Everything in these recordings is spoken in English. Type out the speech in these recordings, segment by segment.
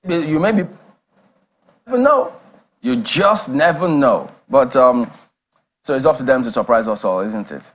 You maybe never know. You just never know. But so it's up to them to surprise us all, isn't it?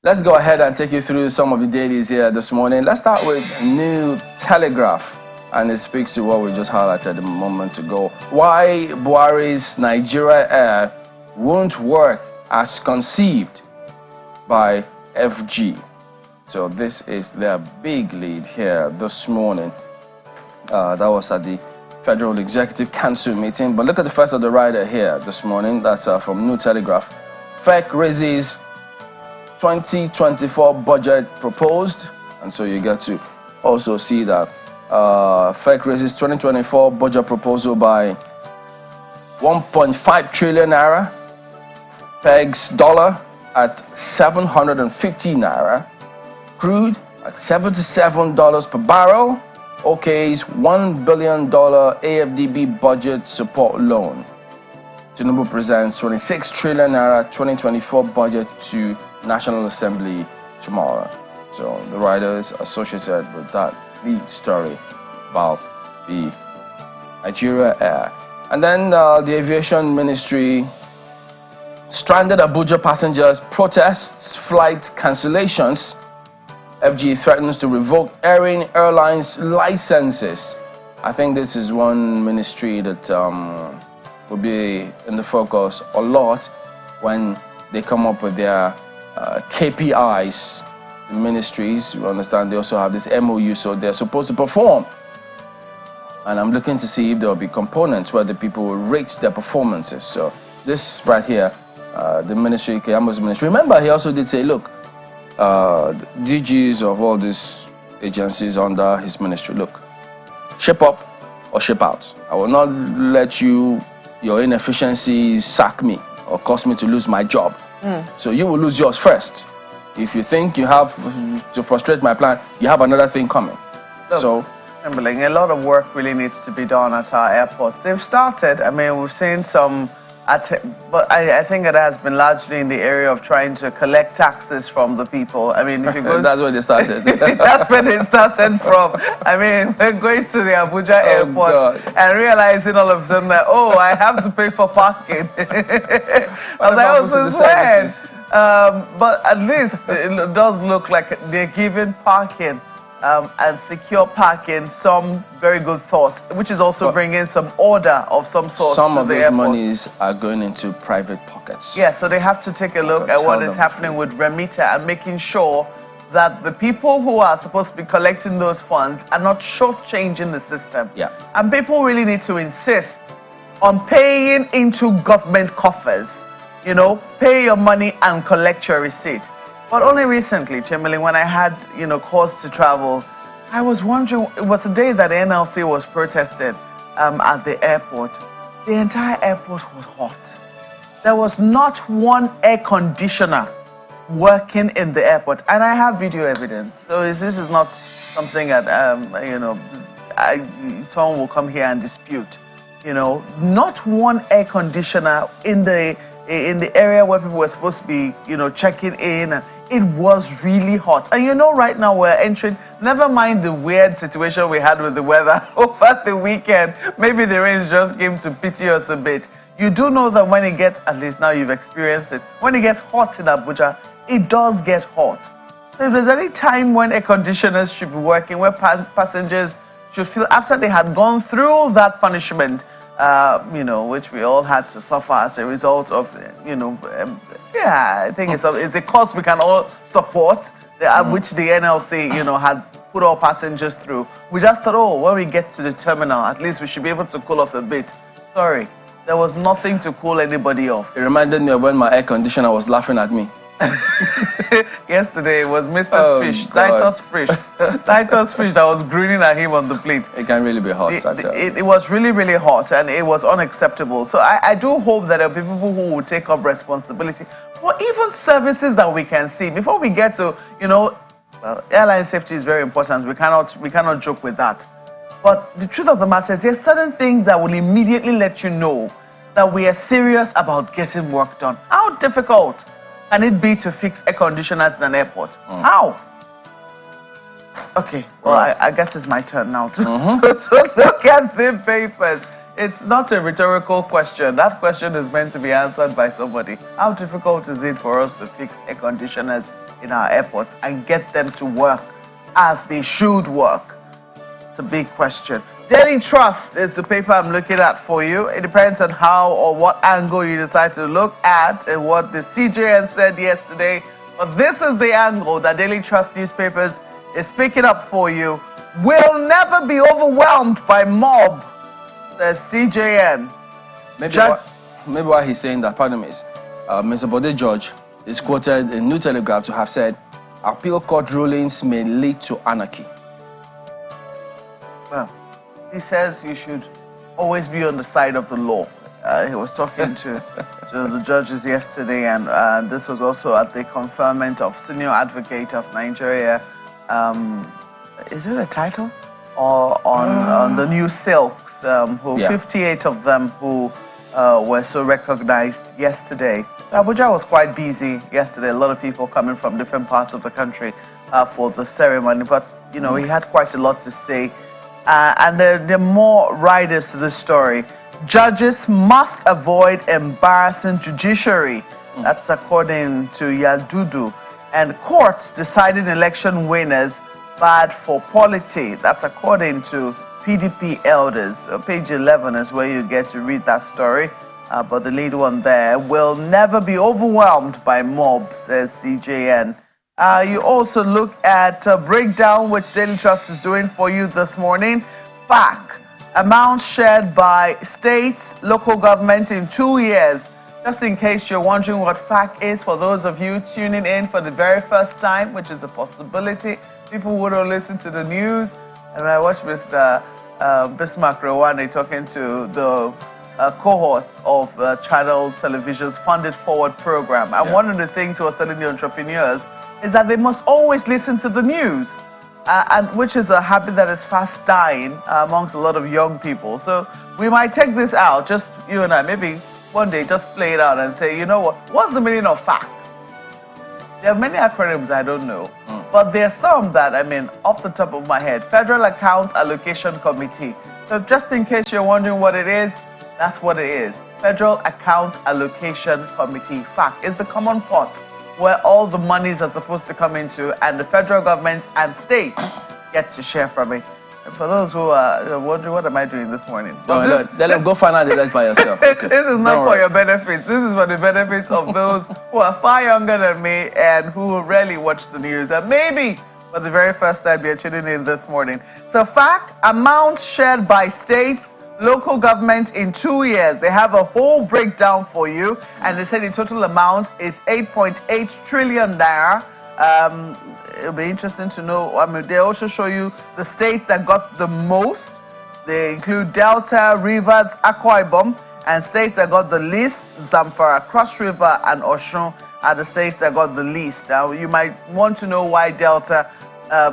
Let's go ahead and take you through some of the dailies here this morning. Let's start with New Telegraph. And it speaks to what we just highlighted a moment ago. Why Buhari's Nigeria Air won't work as conceived by FG. So this is their big lead here this morning. That was at the Federal Executive Council meeting. But look at the first of the rider here this morning. That's from New Telegraph. FEC raises 2024 budget proposed. And so you get to also see that FEC raises 2024 budget proposal by 1.5 trillion naira. Pegs dollar at 750 naira. Crude at $77 per barrel. OK's $1 billion AFDB budget support loan. Tinubu presents 26 trillion naira 2024 budget to National Assembly tomorrow. So the riders associated with that lead story about the Nigeria Air. And then the Aviation Ministry stranded Abuja passengers, protests, flight cancellations. FG threatens to revoke airlines licenses. I think this is one ministry that will be in the focus a lot when they come up with their KPIs. The ministries, you understand, they also have this MOU, so they're supposed to perform. And I'm looking to see if there will be components where the people will rate their performances. So this right here, the ministry, Keyambo's ministry. Remember, he also did say, look, DGs of all these agencies under his ministry, look, ship up or ship out. I will not let your inefficiencies sack me or cause me to lose my job. So you will lose yours first. If you think you have to frustrate my plan, you have another thing coming. Look, so, Timberling, a lot of work really needs to be done at our airports. They've started. I mean, we've seen some. But I think it has been largely in the area of trying to collect taxes from the people. I mean, if you go... That's where they started. That's where they started from. I mean, we're going to the Abuja airport and realizing all of a sudden that, oh, I have to pay for parking. I was like, but at least it does look like they're giving parking and secure parking some very good thought, which is also bringing some order of some sort. Some of those monies are going into private pockets. Yeah, so they have to take a look at what is happening with Remita and making sure that the people who are supposed to be collecting those funds are not shortchanging the system. Yeah. And people really need to insist on paying into government coffers. You know, pay your money and collect your receipt. But only recently, Chamberlain, when I had, cause to travel, I was wondering, it was the day that NLC was protested at the airport. The entire airport was hot. There was not one air conditioner working in the airport. And I have video evidence. So this is not something that, someone will come here and dispute. Not one air conditioner in the area where people were supposed to be, checking in. It was really hot. And right now we're entering, never mind the weird situation we had with the weather over the weekend. Maybe the rains just came to pity us a bit. You do know that when it gets, at least now you've experienced it, when it gets hot in Abuja, it does get hot. So if there's any time when air conditioners should be working, where passengers should feel after they had gone through that punishment, which we all had to suffer as a result of, I think it's a cause we can all support, which the NLC, had put our passengers through. We just thought, when we get to the terminal, at least we should be able to cool off a bit. Sorry, there was nothing to cool anybody off. It reminded me of when my air conditioner was laughing at me. Yesterday it was Mr. Fish, Titus Fish that was grinning at him on the plate. It can really be hot. It was really, really hot, and it was unacceptable. So I do hope that there are people who will take up responsibility for even services that we can see. Before we get to, airline safety is very important. We cannot joke with that. But the truth of the matter is, there are certain things that will immediately let you know that we are serious about getting work done. How difficult can it be to fix air conditioners in an airport? How? Okay, well, I guess it's my turn now to look at the papers. It's not a rhetorical question. That question is meant to be answered by somebody. How difficult is it for us to fix air conditioners in our airports and get them to work as they should work? It's a big question. Daily Trust is the paper I'm looking at for you. It depends on how or what angle you decide to look at and what the CJN said yesterday. But this is the angle that Daily Trust newspapers is picking up for you. Will never be overwhelmed by mob, says CJN. Maybe why he's saying that, pardon me, is Mr. Bode George is quoted in New Telegraph to have said, appeal court rulings may lead to anarchy. Well, he says you should always be on the side of the law. He was talking to the judges yesterday, and this was also at the conferment of Senior Advocate of Nigeria. Is it a title? Or on the new silks, 58 of them who were so recognized yesterday. So Abuja was quite busy yesterday. A lot of people coming from different parts of the country for the ceremony. But, you know, he had quite a lot to say. And there are more riders to this story. Judges must avoid embarrassing judiciary. That's according to Yadudu. And courts deciding election winners bad for polity. That's according to PDP elders. So page 11 is where you get to read that story. But the lead one there, will never be overwhelmed by mob, says CJN. You also look at a breakdown which Daily Trust is doing for you this morning. FAC, amounts shared by states, local government in 2 years. Just in case you're wondering what FAC is, for those of you tuning in for the very first time, which is a possibility, people who don't listen to the news. And I watched Mr. Bismarck Rwande talking to the cohorts of Channels Television's Funded Forward program. And one of the things he was telling the entrepreneurs is that they must always listen to the news, and which is a habit that is fast dying amongst a lot of young people. So we might take this out, just you and I, maybe one day just play it out and say, you know what, what's the meaning of FAC? There are many acronyms I don't know, but there are some that, I mean, off the top of my head, Federal Accounts Allocation Committee. So just in case you're wondering what it is, that's what it is. Federal Accounts Allocation Committee, FAC, is the common pot where all the monies are supposed to come into, and the federal government and states get to share from it. And for those who are wondering, what am I doing this morning? No, then go find out the rest by yourself. Okay. This is not for your benefits. This is for the benefits of those who are far younger than me and who rarely watch the news. And maybe for the very first time you're tuning in this morning. So FAC, amounts shared by states, local government in 2 years. They have a whole breakdown for you, and they said the total amount is 8.8 trillion naira. It'll be interesting to know. I mean, they also show you the states that got the most. They include Delta, Rivers, Akwa Ibom, and states that got the least. Zamfara, Cross River, and Osun are the states that got the least. Now, you might want to know why Delta,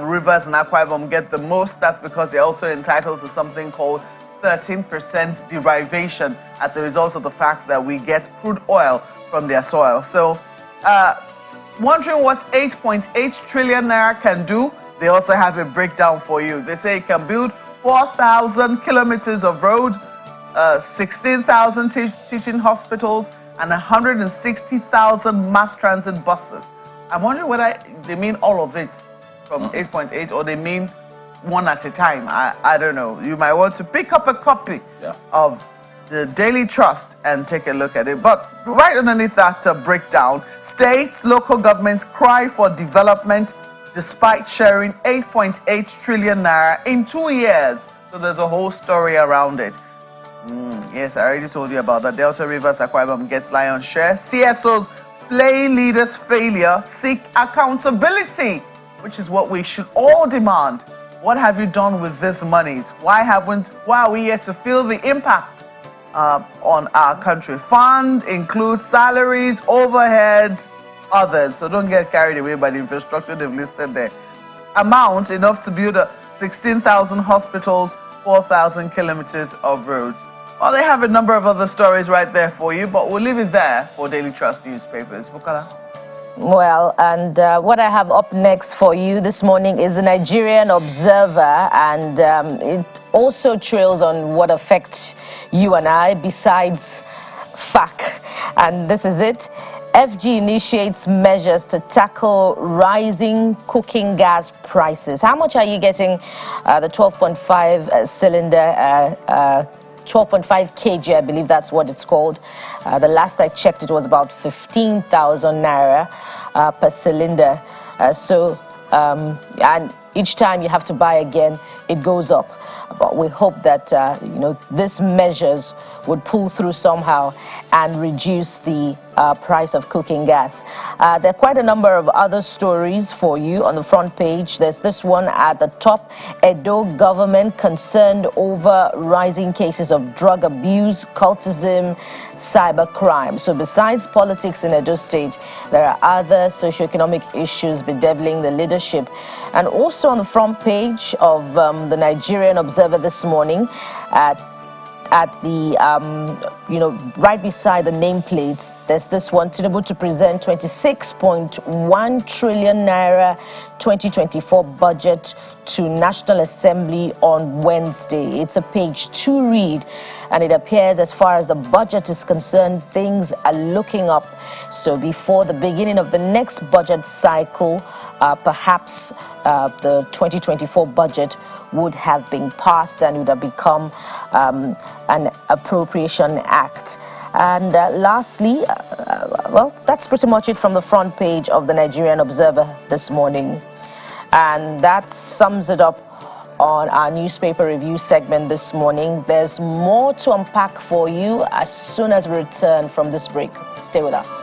Rivers, and Akwa Ibom get the most. That's because they're also entitled to something called 13% derivation as a result of the fact that we get crude oil from their soil. So, wondering what 8.8 trillion naira can do? They also have a breakdown for you. They say it can build 4,000 kilometers of road, 16,000 teaching hospitals, and 160,000 mass transit buses. I'm wondering whether they mean all of it from 8.8 or they mean one at a time. I don't know. You might want to pick up a copy of the Daily Trust and take a look at it. But right underneath that breakdown, states, local governments cry for development despite sharing 8.8 trillion naira in 2 years. So there's a whole story around it. Yes, I already told you about that. Delta Rivers, Akwa Ibom gets lion's share. CSOs play leaders' failure, seek accountability, which is what we should all demand. What have you done with these monies? Why are we yet to feel the impact on our country? Fund includes salaries, overhead, others. So don't get carried away by the infrastructure they've listed there. Amount enough to build 16,000 hospitals, 4,000 kilometers of roads. Well, they have a number of other stories right there for you, but we'll leave it there for Daily Trust newspapers. Bukola. Well, and what I have up next for you this morning is the Nigerian Observer, and it also trails on what affects you and I besides FAC. And this is it. FG initiates measures to tackle rising cooking gas prices. How much are you getting the 12.5 cylinder 12.5 kg, I believe that's what it's called. The last I checked, it was about 15,000 naira per cylinder. And each time you have to buy again, it goes up. But we hope that these measures would pull through somehow and reduce the price of cooking gas. There are quite a number of other stories for you on the front page. There's this one at the top. Edo government concerned over rising cases of drug abuse, cultism, cybercrime. So besides politics in Edo State, there are other socioeconomic issues bedeviling the leadership. And also on the front page of the Nigerian Observer this morning, at the right beside the nameplates, there's this one: Tinubu to present 26.1 trillion naira 2024 budget to National Assembly on Wednesday. It's a page 2 read, and it appears as far as the budget is concerned, things are looking up. So before the beginning of the next budget cycle, perhaps the 2024 budget would have been passed and would have become an appropriation act. And lastly, well, that's pretty much it from the front page of the Nigerian Observer this morning. And that sums it up on our newspaper review segment this morning. There's more to unpack for you as soon as we return from this break. Stay with us.